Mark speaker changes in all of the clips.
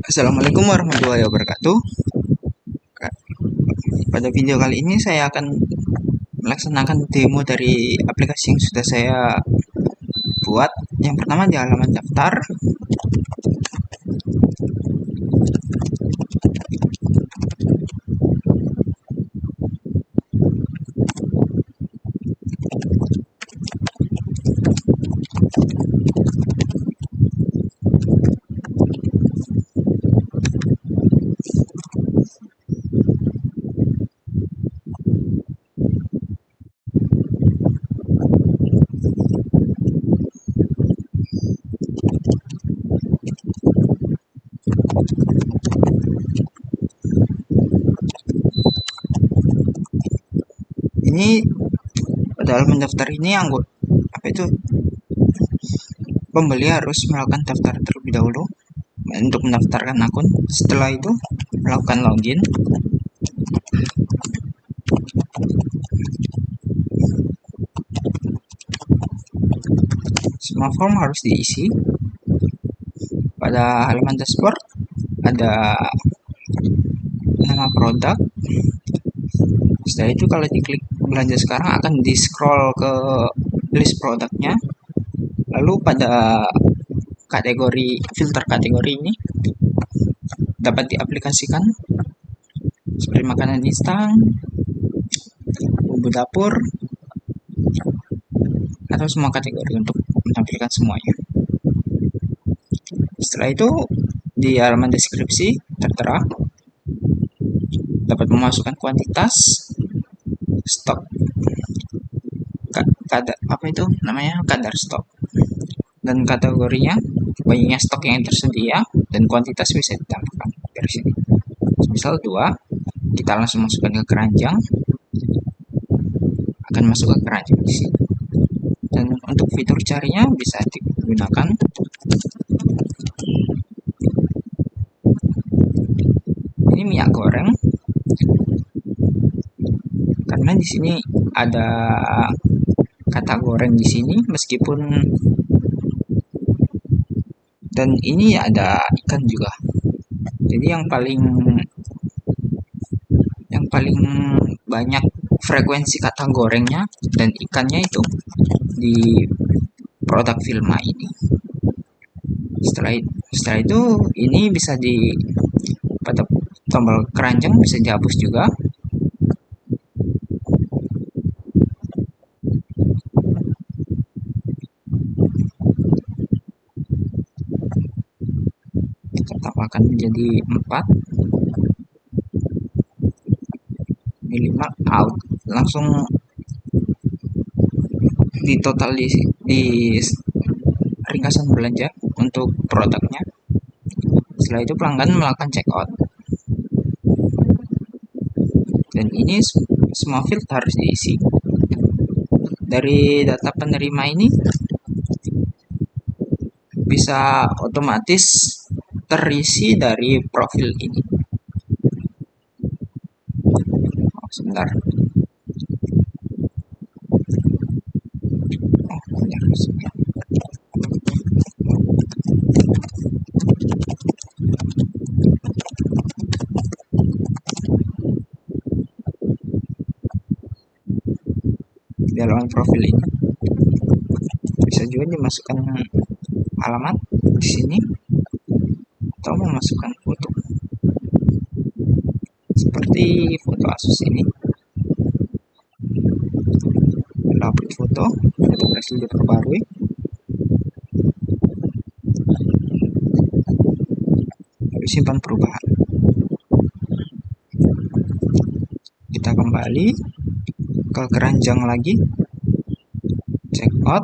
Speaker 1: Assalamualaikum warahmatullahi wabarakatuh. Pada video kali ini saya akan melaksanakan demo dari aplikasi yang sudah saya buat. Yang pertama di halaman daftar. Ini pada halaman daftar ini pembeli harus melakukan daftar terlebih dahulu untuk mendaftarkan akun. Setelah itu melakukan login. Semua form harus diisi. Pada halaman dashboard ada nama produk. Setelah itu kalau diklik belanja sekarang akan di scroll ke list produknya. Lalu pada kategori filter kategori ini dapat diaplikasikan seperti makanan instan, bumbu dapur, atau semua kategori untuk menampilkan semuanya. Setelah itu di halaman deskripsi tertera dapat memasukkan kuantitas, stok, kadar stok, dan kategorinya, banyaknya stok yang tersedia, dan kuantitas bisa ditambahkan dari sini. Misal 2, kita langsung masukkan ke keranjang, akan masuk ke keranjang di sini. Dan untuk fitur carinya bisa digunakan ini minyak goreng, karena di sini ada kata goreng di sini meskipun, dan ini ada ikan juga. Jadi yang paling banyak frekuensi kata gorengnya dan ikannya itu di produk Vilma ini. Setelah itu ini bisa pada tombol keranjang bisa dihapus juga. Kita tambahkan menjadi 4. Ini 5 out. Langsung di total di ringkasan belanja untuk produknya. Setelah itu pelanggan melakukan check out. Dan ini semua field harus diisi. Dari data penerima ini bisa otomatis terisi dari profil ini. Sebentar. Di halaman profil ini bisa juga dimasukkan alamat di sini atau memasukkan foto seperti foto Asus ini. Upload foto untuk hasil diperbarui. Lalu simpan perubahan. Kita kembali ke keranjang lagi, check out.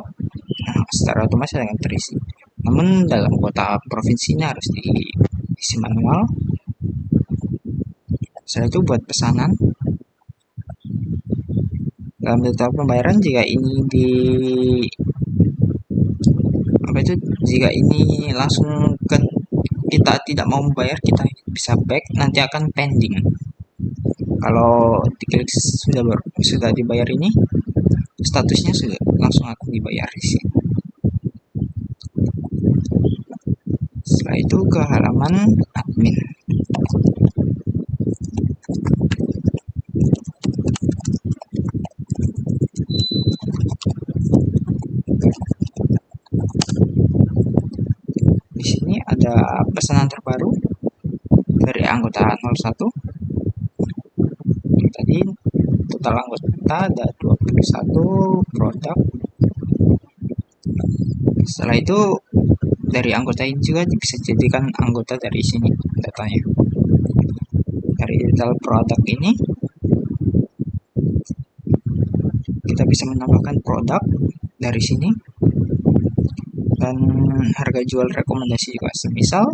Speaker 1: Nah, secara otomatis akan terisi. Namun dalam kota provinsinya harus diisi manual. Setelah itu buat pesanan. Dalam data pembayaran jika ini langsung kita tidak mau membayar, kita bisa back, nanti akan pending. Kalau diklik sudah dibayar ini, statusnya sudah langsung akan dibayar di sini. Setelah itu ke halaman admin. Di sini ada pesanan terbaru dari anggota 01. Tadi total anggota ada 21 produk. Setelah itu dari anggota ini juga bisa jadikan anggota dari sini datanya. Dari detail produk ini kita bisa menambahkan produk dari sini dan harga jual rekomendasi juga. Semisal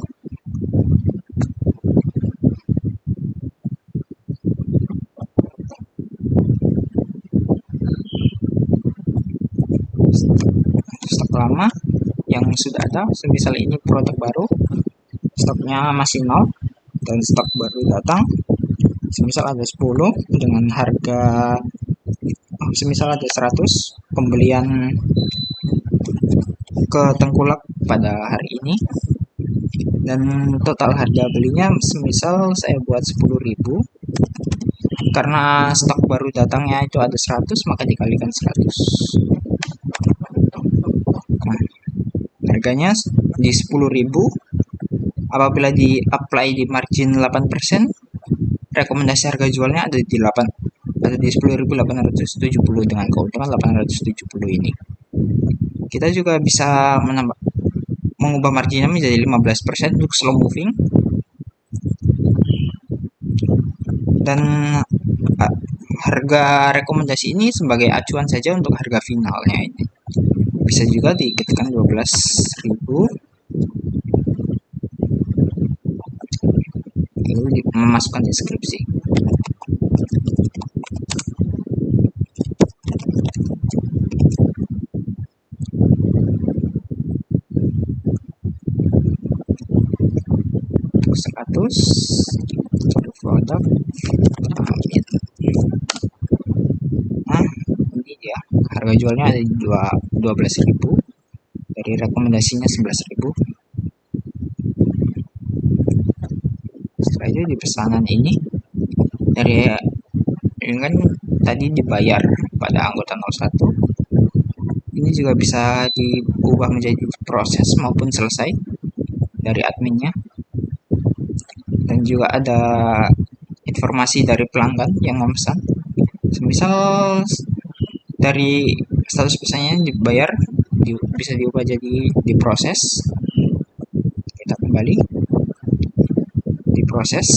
Speaker 1: stok lama yang sudah ada, semisal ini produk baru, stoknya masih 0 dan stok baru datang, semisal ada 10 dengan harga, semisal ada 100 pembelian ke Tengkulak pada hari ini dan total harga belinya semisal saya buat 10.000, karena stok baru datangnya itu ada 100 maka dikalikan 100. Nah, harganya di 10.000. Apabila di apply di margin 8%, rekomendasi harga jualnya ada di 8, ada di 10.870 dengan keuntungan 870 ini. Kita juga bisa mengubah marginnya menjadi 15% untuk slow moving, dan harga rekomendasi ini sebagai acuan saja untuk harga finalnya ini. Bisa juga diketikkan 12.000 lalu memasukkan deskripsi. Untuk 100 produk amin. Nah, ini dia harga jualnya ada di 12.000, dari rekomendasinya 11.000. Setelah itu di pesanan ini dari kan tadi dibayar pada anggota 01, ini juga bisa diubah menjadi proses maupun selesai dari adminnya, dan juga ada informasi dari pelanggan yang memesan. Misal dari status pesannya dibayar, bisa diubah jadi diproses. Kita kembali diproses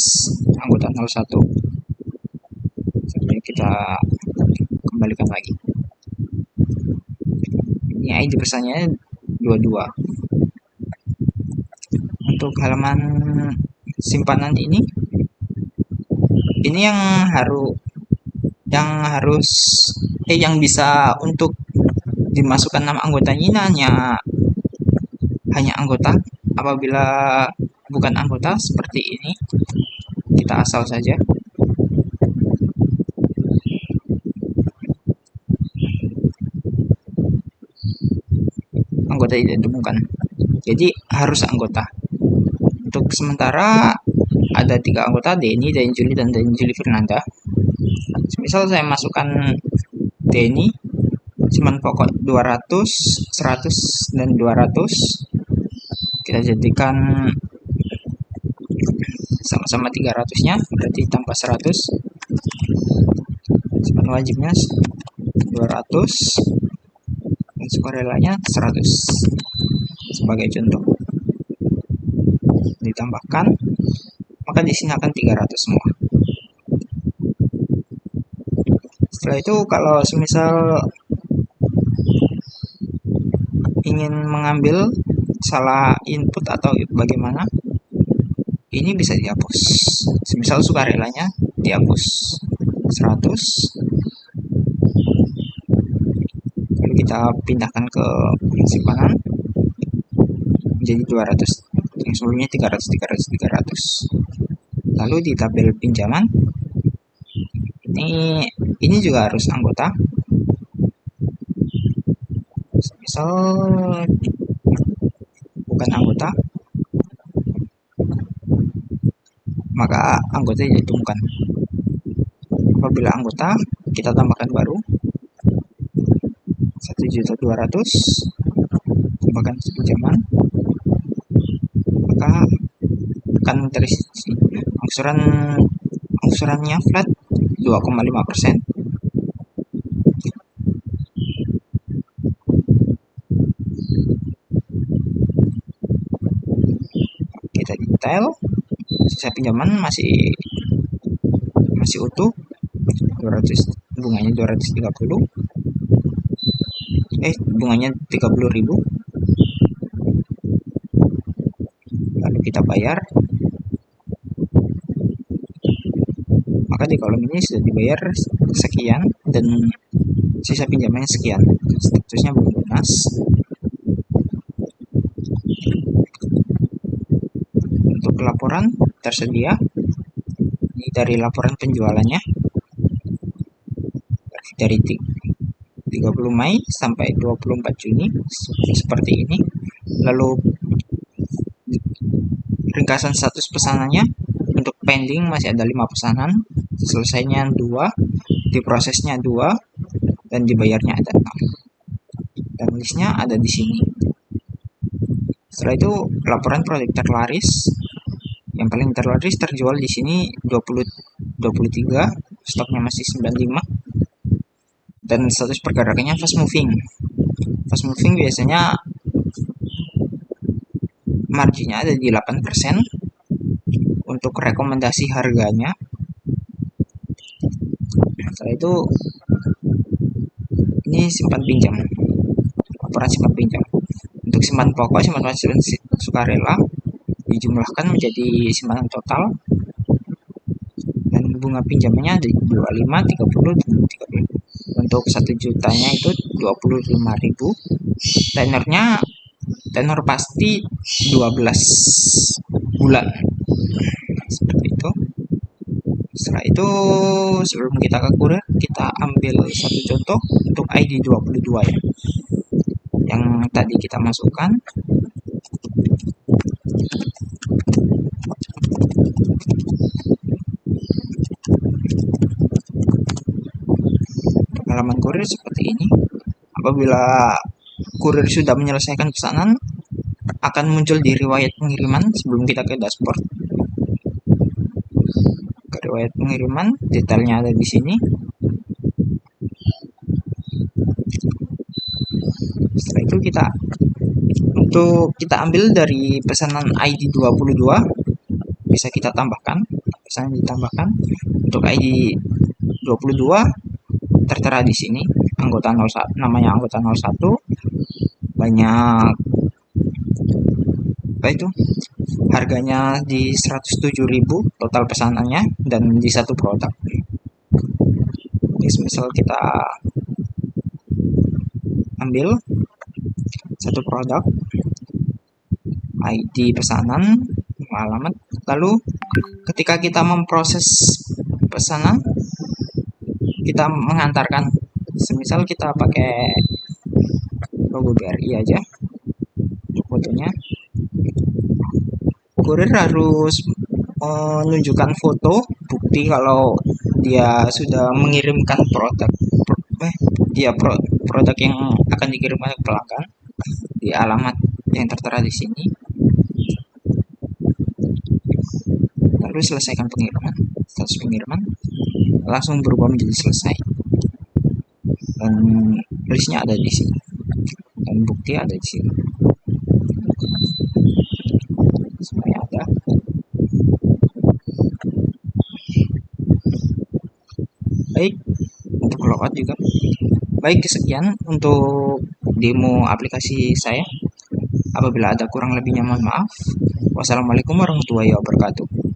Speaker 1: anggota 01, sampai kita kembalikan lagi. Ini ID pesannya 22. Untuk halaman simpanan ini yang yang bisa untuk dimasukkan nama anggotanya ini hanya anggota. Apabila bukan anggota seperti ini, kita asal saja. Anggota tidak ditemukan, jadi harus anggota. Untuk sementara ada 3 anggota, Denny, Juli, dan Juli Fernanda. Misal saya masukkan Denny, cuman pokok 200, 100, dan 200. Kita jadikan sama-sama 300-nya, berarti tambah 100. Cuman wajibnya 200 dan sukarelanya 100 sebagai contoh. Ditambahkan, maka di sini akan 300 semua. Setelah itu kalau semisal ingin mengambil salah input atau bagaimana, ini bisa dihapus. Semisal sukarelanya dihapus 100, lalu kita pindahkan ke simpanan menjadi 200. Yang sebelumnya 300, 300, 300. Lalu di tabel pinjaman ini juga harus anggota. Misal bukan anggota, maka anggota ditemukan. Apabila anggota kita tambahkan baru 1.200.000 tambahkan pinjaman, maka akan terisi angsurannya flat 2,5%. Kita detail, sisa pinjaman masih utuh, 200, bunganya 230, bunganya 30.000. Lalu kita bayar, maka di kolom ini sudah dibayar sekian dan sisa pinjamannya sekian. Statusnya belum lunas. Untuk laporan tersedia ini dari laporan penjualannya dari 30 Mei sampai 24 Juni seperti ini. Lalu ringkasan status pesanannya, untuk pending masih ada 5 pesanan, selesainya 2, diprosesnya 2, dan dibayarnya ada 6. Dan listnya ada di sini. Setelah itu laporan produk terlaris. Yang paling terlaris terjual di sini 23, stoknya masih 95. Dan status pergerakannya fast moving. Fast moving biasanya marginnya ada di 8%. Untuk rekomendasi harganya, setelah itu ini simpan pinjam, laporan simpan pinjam. Untuk simpan pokok, simpan pensiun sukarela dijumlahkan menjadi simpanan total, dan bunga pinjamannya ada 25, 30, 30. Untuk 1 jutanya itu 25.000. Tenor pasti 12 bulan. Seperti itu. Setelah itu sebelum kita ke kurir, kita ambil satu contoh untuk ID 22 ya. Yang tadi kita masukkan. Halaman kurir seperti ini. Apabila kurir sudah menyelesaikan pesanan, akan muncul di riwayat pengiriman sebelum kita ke dashboard. Ke riwayat pengiriman, detailnya ada di sini. Setelah itu kita ambil dari pesanan ID 22, bisa kita tambahkan, pesanan ditambahkan. Untuk ID 22 tertera di sini, anggota 01, namanya anggota 01, banyak itu harganya di 107.000 total pesanannya, dan di satu produk. Misal kita ambil satu produk, ID pesanan, alamat, lalu ketika kita memproses pesanan, kita mengantarkan, semisal kita pakai logo BRI aja untuk fotonya, kurir harus menunjukkan foto bukti kalau dia sudah mengirimkan produk yang akan dikirimkan ke pelanggan di alamat yang tertera di sini. Lalu selesaikan pengiriman, status pengiriman langsung berubah menjadi selesai, dan listnya ada di sini dan bukti ada di sini, semuanya ada. Baik, untuk logout juga. Baik, sekian untuk demo aplikasi saya. Apabila ada kurang lebihnya mohon maaf. Wassalamualaikum warahmatullahi wabarakatuh.